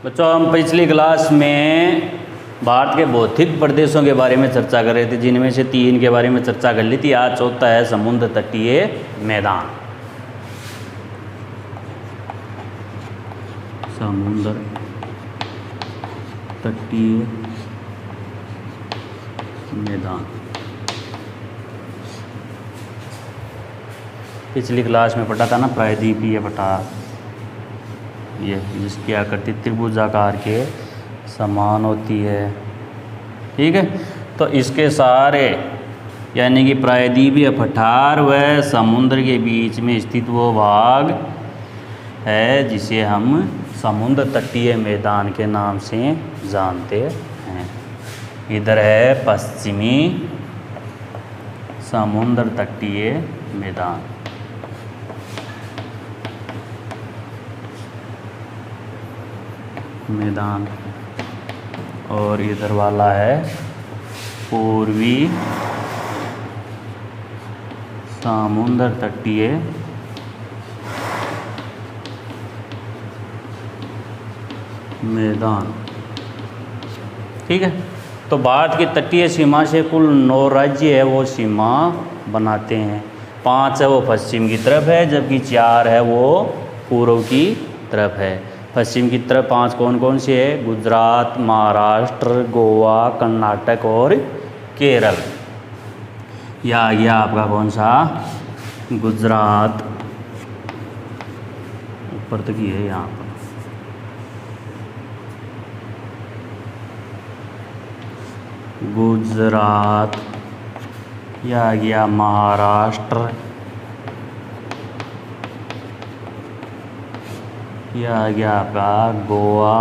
बच्चों, हम पिछली क्लास में भारत के भौतिक प्रदेशों के बारे में चर्चा कर रहे थे, जिनमें से 3 के बारे में चर्चा कर ली थी। आज चौथा है समुद्र तटीय मैदान। समुद्र तटीय मैदान। पिछली क्लास में पढ़ा था ना, प्रायद्वीपीय पठार, ये जिसकी आकृति त्रिभुजाकार के समान होती है। ठीक है, तो इसके सारे यानी कि प्रायद्वीपीय पठार व समुद्र के बीच में स्थित वो भाग है जिसे हम समुद्र तटीय मैदान के नाम से जानते हैं। इधर है पश्चिमी समुद्र तटीय मैदान। और इधर वाला है पूर्वी समुद्र तटीय मैदान। ठीक है, तो भारत की तटीय सीमा से कुल 9 राज्य है वो सीमा बनाते हैं। 5 है वो पश्चिम की तरफ है, जबकि 4 है वो पूर्व की तरफ है। पश्चिम की तरफ 5 कौन कौन से है? गुजरात, महाराष्ट्र, गोवा, कर्नाटक और केरल। यह आ गया आपका कौन सा? गुजरात। ऊपर तक ही है यहाँ पर। गुजरात। यह आ गया महाराष्ट्र। यह आ गया आपका गोवा।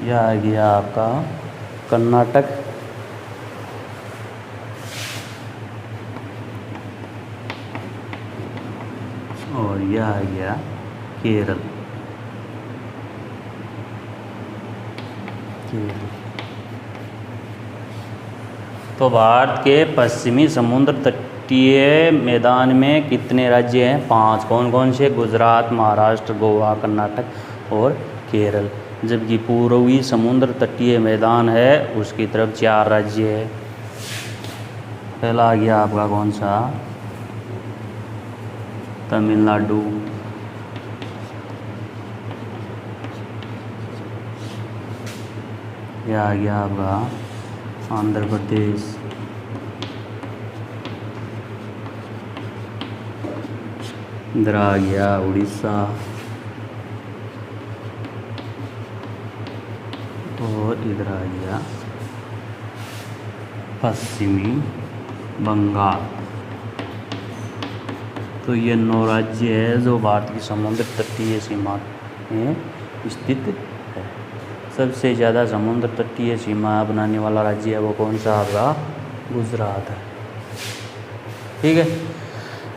यह आ गया आपका कर्नाटक। और यह आ गया केरल। तो भारत के पश्चिमी समुद्र तटीय मैदान में कितने राज्य हैं? 5। कौन कौन से? गुजरात, महाराष्ट्र, गोवा, कर्नाटक और केरल। जबकि पूर्वी समुद्र तटीय मैदान है उसकी तरफ 4 राज्य है। पहला आ गया आपका कौन सा? तमिलनाडु। यह आ गया आपका आंध्र प्रदेश। इधर आ गया उड़ीसा। और इधर आ गया पश्चिमी बंगाल। तो ये 9 राज्य है जो भारत की समुद्र तटीय सीमा में स्थित है। सबसे ज़्यादा समुद्र तटीय सीमा बनाने वाला राज्य है वो कौन सा? आपका गुजरात है। ठीक है,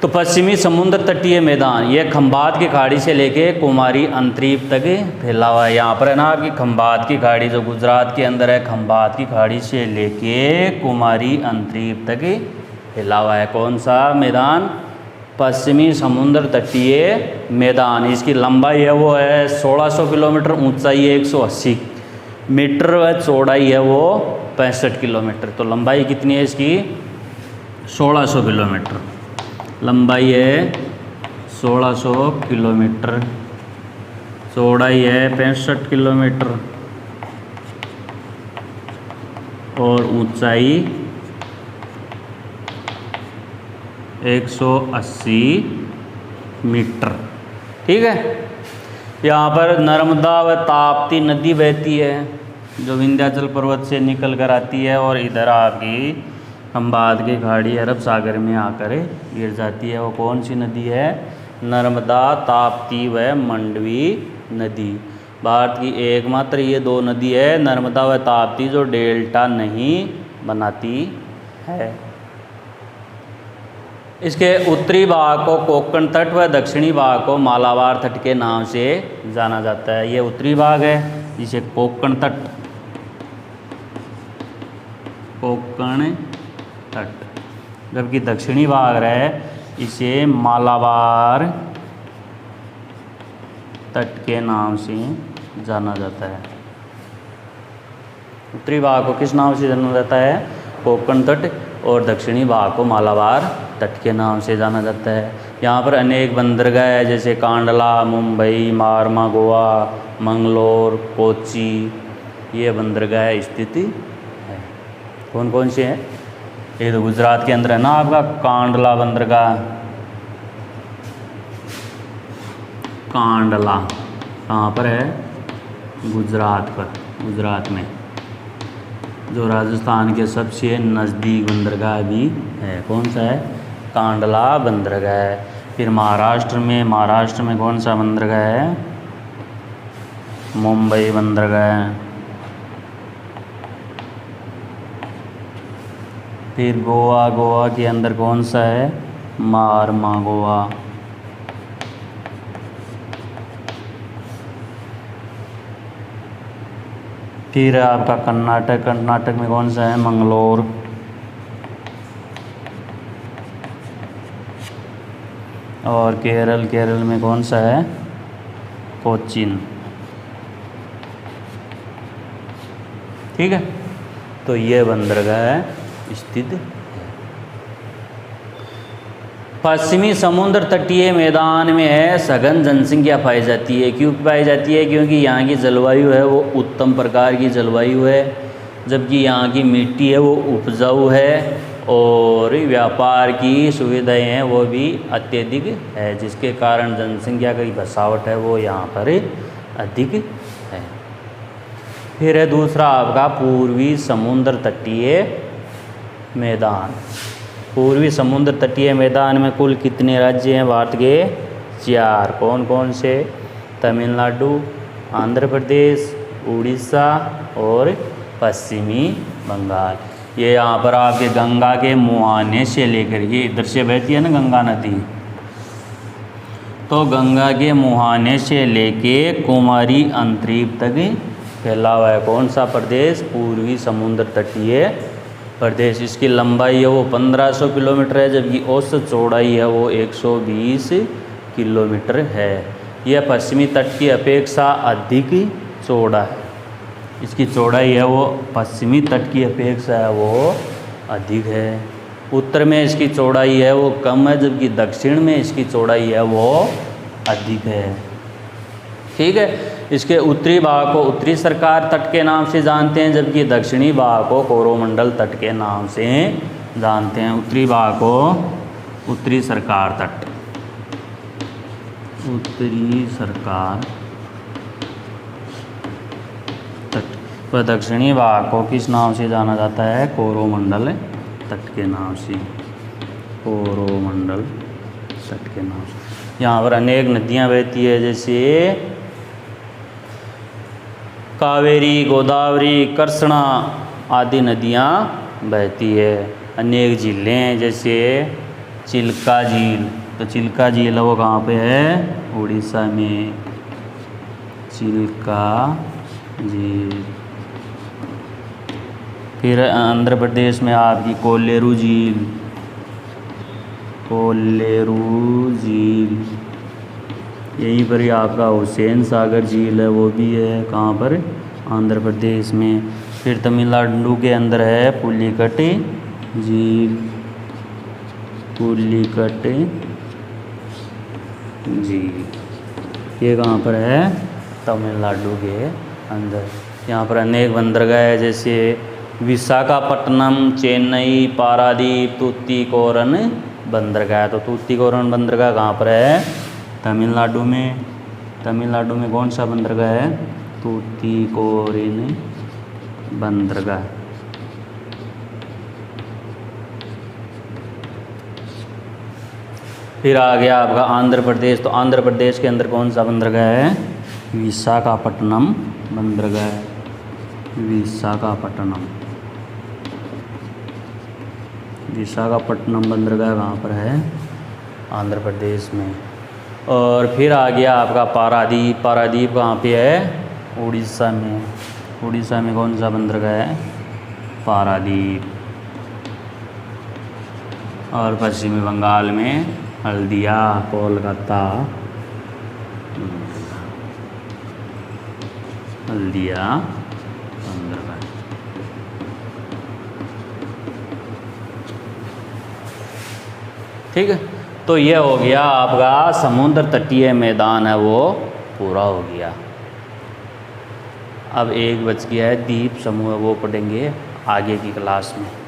तो पश्चिमी समुद्र तटीय मैदान ये खंबात की खाड़ी से लेके कुमारी अंतरीप तक फैला हुआ है। यहाँ पर है ना आपकी खंबात की खाड़ी जो गुजरात के अंदर है, खंबात की खाड़ी से लेके कुमारी अंतरीप तक फैला हुआ है। कौन सा मैदान? पश्चिमी समुद्र तटीय मैदान। इसकी लंबाई है वो है 1600 किलोमीटर, ऊंचाई है 180 मीटर व चौड़ाई है वो 65 किलोमीटर। तो लंबाई कितनी है इसकी? 1600 किलोमीटर। लंबाई है 1600 किलोमीटर, चौड़ाई है 65 किलोमीटर और ऊंचाई 180 मीटर। ठीक है, यहाँ पर नर्मदा व ताप्ती नदी बहती है जो विंध्याचल पर्वत से निकल कर आती है और इधर आपकी खंबात की खाड़ी अरब सागर में आकर गिर जाती है। वो कौन सी नदी है? नर्मदा, ताप्ती व मंडवी नदी। भारत की एकमात्र ये 2 नदी है, नर्मदा व ताप्ती, जो डेल्टा नहीं बनाती है। इसके उत्तरी भाग को कोंकण तट व दक्षिणी भाग को मालाबार तट के नाम से जाना जाता है। ये उत्तरी भाग है जिसे कोंकण तट कोंकण तट, जबकि दक्षिणी भाग है इसे मालाबार तट के नाम से जाना जाता है। उत्तरी भाग को किस नाम से जाना जाता है? कोंकण तट। और दक्षिणी भाग को मालाबार तट के नाम से जाना जाता है। यहाँ पर अनेक बंदरगाह है, जैसे कांडला, मुंबई, मारमा, गोवा, मंगलोर, कोच्चि, ये बंदरगाह स्थित है। कौन कौन से हैं? ये तो गुजरात के अंदर है ना आपका कांडला बंदरगाह। कांडला कहाँ पर है? गुजरात पर, गुजरात में, जो राजस्थान के सबसे नज़दीक बंदरगाह भी है। कौन सा है? कांडला बंदरगाह है। फिर महाराष्ट्र में कौन सा बंदरगाह है? मुंबई बंदरगाह है। फिर गोवा के अंदर कौन सा है? मारमा गोवा। फिर आपका कर्नाटक में कौन सा है? मंगलोर। और केरल में कौन सा है? कोचीन। ठीक है, तो ये बंदरगाह स्थित है। पश्चिमी समुद्र तटीय मैदान में है सघन जनसंख्या पाई जाती है। क्यों पाई जाती है? क्योंकि यहाँ की जलवायु है वो उत्तम प्रकार की जलवायु है, जबकि यहाँ की मिट्टी है वो उपजाऊ है, और व्यापार की सुविधाएं हैं वो भी अत्यधिक है, जिसके कारण जनसंख्या की बसावट है वो यहाँ पर अधिक है। फिर है दूसरा आपका पूर्वी समुद्र तटीय मैदान। पूर्वी समुद्र तटीय मैदान में कुल कितने राज्य हैं भारत के? 4। कौन कौन से? तमिलनाडु, आंध्र प्रदेश, उड़ीसा और पश्चिमी बंगाल। ये यहाँ पर आपके गंगा के मुहाने से लेकर, ये इधर से बहती है ना गंगा नदी, तो गंगा के मुहाने से लेके कुमारी अंतरीप तक फैला हुआ है। कौन सा प्रदेश? पूर्वी समुद्र तटीय प्रदेश। इसकी लंबाई है वो 1500 किलोमीटर है, जबकि औसत चौड़ाई है वो 120 किलोमीटर है। यह पश्चिमी तट की अपेक्षा अधिक चौड़ा है। इसकी चौड़ाई है वो पश्चिमी तट की अपेक्षा है वो अधिक है। उत्तर में इसकी चौड़ाई है वो कम है, जबकि दक्षिण में इसकी चौड़ाई है वो अधिक है। ठीक है, इसके उत्तरी भाग को उत्तरी सरकार तट के नाम से जानते हैं, जबकि दक्षिणी भाग को कोरोमंडल तट के नाम से जानते हैं। उत्तरी भाग को उत्तरी सरकार तट, उत्तरी सरकार तट, व दक्षिणी भाग को किस नाम से जाना जाता है? कोरोमंडल तट के नाम से, कोरोमंडल तट के नाम से। यहाँ पर अनेक नदियाँ बहती है, जैसे कावेरी, गोदावरी, कृष्णा आदि नदियाँ बहती है। अनेक झीलें हैं, जैसे चिल्का झील, तो चिल्का झील है वो कहाँ पे है? उड़ीसा में, चिल्का झील। फिर आंध्र प्रदेश में आपकी कोल्लेरू झील, कोल्लेरू झील। यहीं पर ही आपका हुसैन सागर झील है वो भी है, कहाँ पर? आंध्र प्रदेश में। फिर तमिलनाडु के अंदर है पुलिकट झील, पुलिकट झील। ये कहाँ पर है? तमिलनाडु के अंदर। यहाँ पर अनेक बंदरगाह है, जैसे विशाखापट्टनम, चेन्नई, पारादीप, तूतीकोरन बंदरगाह। तो तूतीकोरन बंदरगाह कहाँ पर है? तमिलनाडु में। तमिलनाडु में कौन सा बंदरगाह है? तूतीकोरिन बंदरगाह। फिर आ गया आपका आंध्र प्रदेश। तो आंध्र प्रदेश के अंदर कौन सा बंदरगाह है? विशाखापट्टनम बंदरगाह, विशाखापट्टनम। विशाखापट्टनम बंदरगाह कहाँ पर है? आंध्र प्रदेश में। और फिर आ गया आपका पारादीप। पारादीप कहाँ पे है? उड़ीसा में। उड़ीसा में कौन सा बंदरगाह है? पारादीप। और पश्चिमी बंगाल में हल्दिया, कोलकाता, हल्दिया, सुंदरबन। ठीक है, तो ये हो गया आपका समुद्र तटीय मैदान है वो पूरा हो गया। अब एक बच गया है द्वीप समूह, वो पढ़ेंगे आगे की क्लास में।